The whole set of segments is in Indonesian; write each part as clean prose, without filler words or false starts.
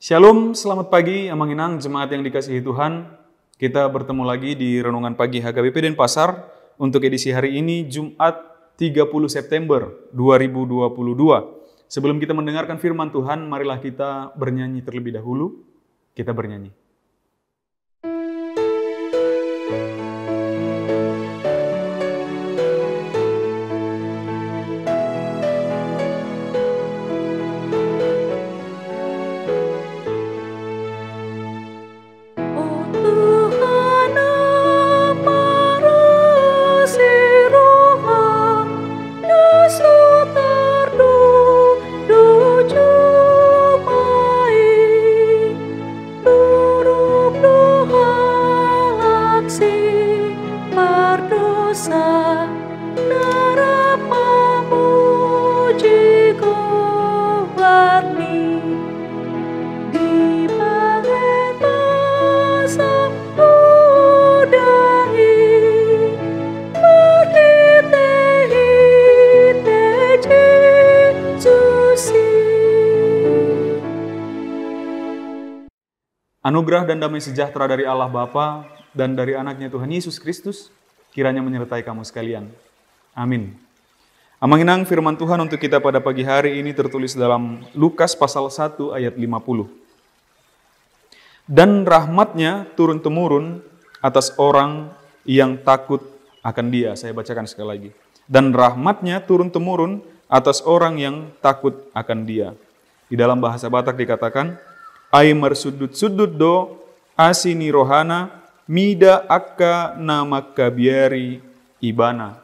Shalom, selamat pagi, Amanginang, jemaat yang dikasihi Tuhan. Kita bertemu lagi di Renungan Pagi HKBP Denpasar untuk edisi hari ini, Jumat 30 September 2022. Sebelum kita mendengarkan firman Tuhan, marilah kita bernyanyi terlebih dahulu. Kita bernyanyi. Anugerah dan damai sejahtera dari Allah Bapa dan dari anaknya Tuhan Yesus Kristus kiranya menyertai kamu sekalian. Amin. Amanginang firman Tuhan untuk kita pada pagi hari ini tertulis dalam Lukas pasal 1 ayat 50. Dan rahmatnya turun-temurun atas orang yang takut akan Dia. Saya bacakan sekali lagi. Dan rahmatnya turun-temurun atas orang yang takut akan Dia. Di dalam bahasa Batak dikatakan, ai marsudut-sudut do asini rohana mida akka namaka biari ibana.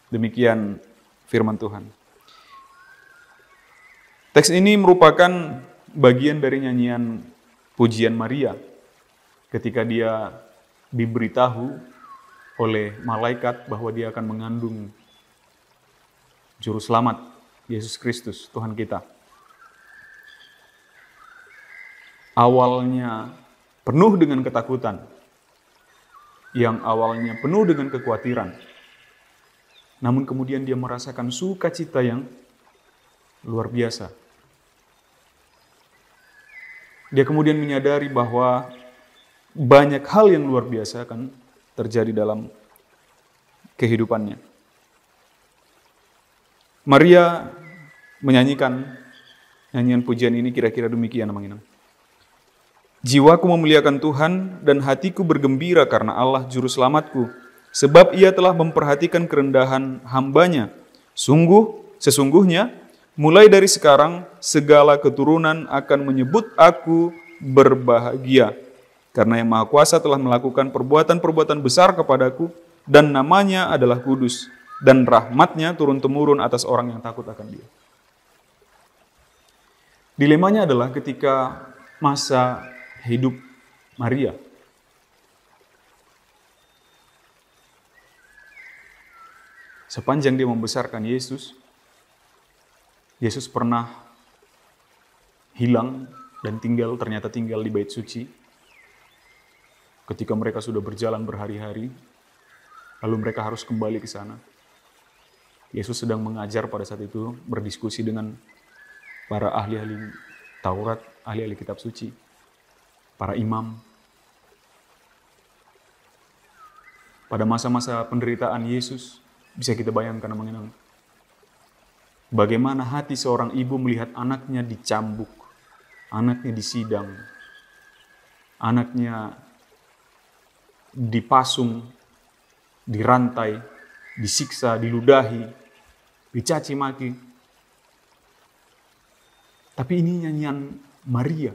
Demikian firman Tuhan. Teks ini merupakan bagian dari nyanyian pujian Maria ketika dia diberitahu oleh malaikat bahwa dia akan mengandung juru selamat Yesus Kristus Tuhan kita. Awalnya penuh dengan ketakutan, yang awalnya penuh dengan kekhawatiran, namun kemudian dia merasakan sukacita yang luar biasa. Dia kemudian menyadari bahwa banyak hal yang luar biasa akan terjadi dalam kehidupannya. Maria menyanyikan nyanyian pujian ini kira-kira demikian, Amanginang. Jiwaku memuliakan Tuhan dan hatiku bergembira karena Allah Juru Selamatku, sebab Ia telah memperhatikan kerendahan hamba-Nya. Sesungguhnya, mulai dari sekarang segala keturunan akan menyebut aku berbahagia, karena Yang Maha Kuasa telah melakukan perbuatan-perbuatan besar kepadaku, dan namanya adalah kudus, dan rahmatnya turun-temurun atas orang yang takut akan Dia. Dilemanya adalah ketika masa hidup Maria. Sepanjang dia membesarkan Yesus, Yesus pernah hilang dan ternyata tinggal di bait suci. Ketika mereka sudah berjalan berhari-hari, lalu mereka harus kembali ke sana. Yesus sedang mengajar pada saat itu, berdiskusi dengan para ahli-ahli Taurat, ahli-ahli kitab suci, para imam. Pada masa-masa penderitaan Yesus, bisa kita bayangkan mengenang bagaimana hati seorang ibu melihat anaknya dicambuk, anaknya disidang, anaknya dipasung, dirantai, disiksa, diludahi, dicaci maki. Tapi ini nyanyian Maria.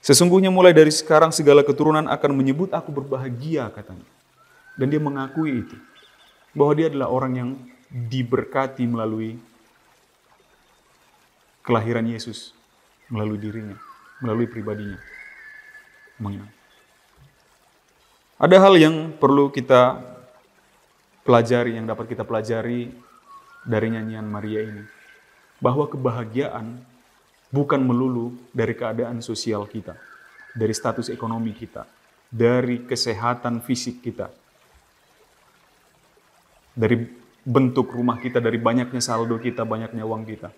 Sesungguhnya mulai dari sekarang segala keturunan akan menyebut aku berbahagia, katanya. Dan dia mengakui itu. Bahwa dia adalah orang yang diberkati melalui kelahiran Yesus. Melalui dirinya, melalui pribadinya. Ada hal yang perlu kita pelajari, yang dapat kita pelajari dari nyanyian Maria ini. Bahwa kebahagiaan bukan melulu dari keadaan sosial kita, dari status ekonomi kita, dari kesehatan fisik kita, dari bentuk rumah kita, dari banyaknya saldo kita, banyaknya uang kita.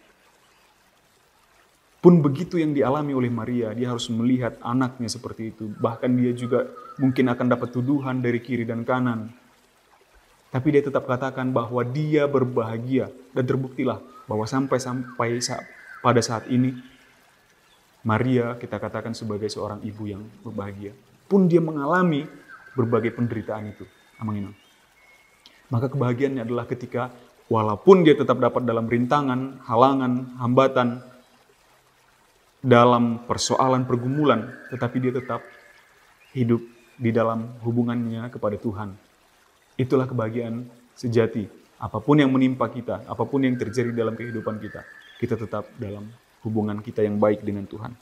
Pun begitu yang dialami oleh Maria, dia harus melihat anaknya seperti itu. Bahkan dia juga mungkin akan dapat tuduhan dari kiri dan kanan. Tapi dia tetap katakan bahwa dia berbahagia. Dan terbuktilah bahwa sampai pada saat ini, Maria kita katakan sebagai seorang ibu yang berbahagia. Pun dia mengalami berbagai penderitaan itu. Amin. Maka kebahagiaannya adalah ketika walaupun dia tetap dapat dalam rintangan, halangan, hambatan, dalam persoalan pergumulan, tetapi dia tetap hidup di dalam hubungannya kepada Tuhan. Itulah kebahagiaan sejati. Apapun yang menimpa kita, apapun yang terjadi dalam kehidupan kita, kita tetap dalam hubungan kita yang baik dengan Tuhan.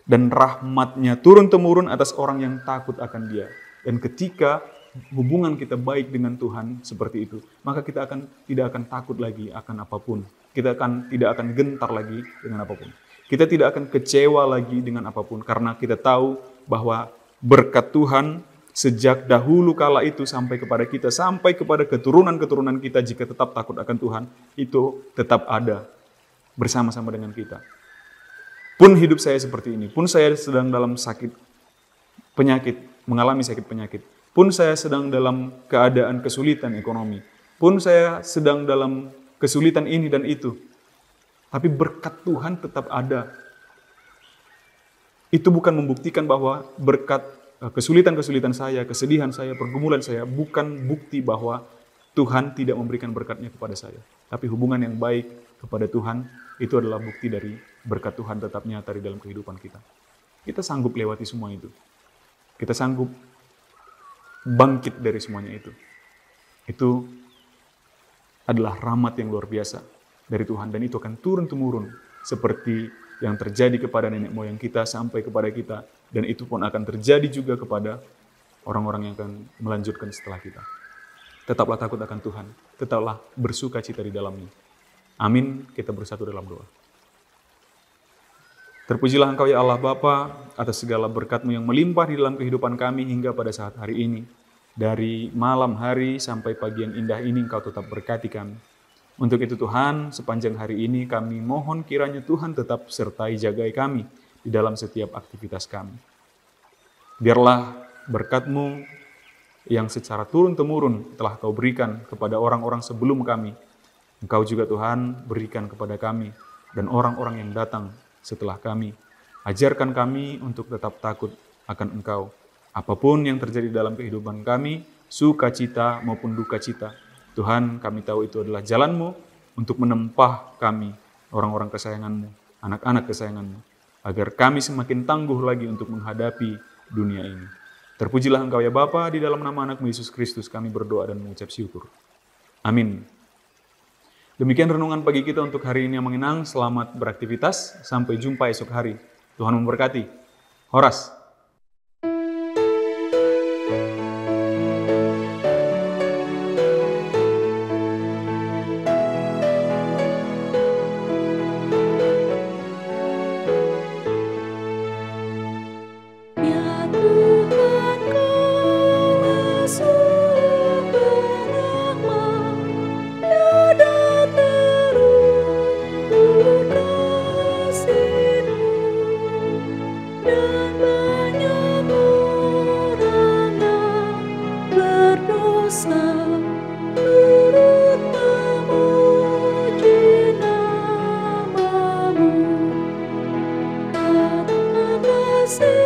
Dan rahmat-Nya turun-temurun atas orang yang takut akan Dia. Dan ketika hubungan kita baik dengan Tuhan seperti itu, maka kita tidak akan takut lagi akan apapun. Kita tidak akan gentar lagi dengan apapun. Kita tidak akan kecewa lagi dengan apapun, karena kita tahu bahwa berkat Tuhan sejak dahulu kala itu sampai kepada kita, sampai kepada keturunan-keturunan kita, jika tetap takut akan Tuhan, itu tetap ada bersama-sama dengan kita. Pun hidup saya seperti ini, pun saya sedang dalam mengalami sakit penyakit, pun saya sedang dalam keadaan kesulitan ekonomi, pun saya sedang dalam kesulitan ini dan itu, tapi berkat Tuhan tetap ada. Itu bukan membuktikan bahwa berkat kesulitan-kesulitan saya, kesedihan saya, pergumulan saya, bukan bukti bahwa Tuhan tidak memberikan berkat-Nya kepada saya. Tapi hubungan yang baik kepada Tuhan, itu adalah bukti dari berkat Tuhan tetap nyata di dalam kehidupan kita. Kita sanggup lewati semua itu. Kita sanggup bangkit dari semuanya itu. Itu adalah rahmat yang luar biasa dari Tuhan, dan itu akan turun-temurun seperti yang terjadi kepada nenek moyang kita sampai kepada kita, dan itu pun akan terjadi juga kepada orang-orang yang akan melanjutkan setelah kita. Tetaplah takut akan Tuhan, tetaplah bersuka cita di dalamnya. Amin. Kita bersatu dalam doa. Terpujilah Engkau ya Allah Bapa atas segala berkat-Mu yang melimpah di dalam kehidupan kami hingga pada saat hari ini. Dari malam hari sampai pagi yang indah ini Engkau tetap berkati kami. Untuk itu Tuhan, sepanjang hari ini kami mohon kiranya Tuhan tetap sertai jagai kami di dalam setiap aktivitas kami. Biarlah berkat-Mu yang secara turun-temurun telah Kau berikan kepada orang-orang sebelum kami, Engkau juga Tuhan berikan kepada kami dan orang-orang yang datang setelah kami. Ajarkan kami untuk tetap takut akan Engkau. Apapun yang terjadi dalam kehidupan kami, sukacita maupun duka cita, Tuhan, kami tahu itu adalah jalan-Mu untuk menempah kami, orang-orang kesayangan-Mu, anak-anak kesayangan-Mu, agar kami semakin tangguh lagi untuk menghadapi dunia ini. Terpujilah Engkau ya Bapa, di dalam nama anak-Mu Yesus Kristus kami berdoa dan mengucap syukur. Amin. Demikian renungan pagi kita untuk hari ini yang mengenang. Selamat beraktivitas, sampai jumpa esok hari. Tuhan memberkati. Horas. Say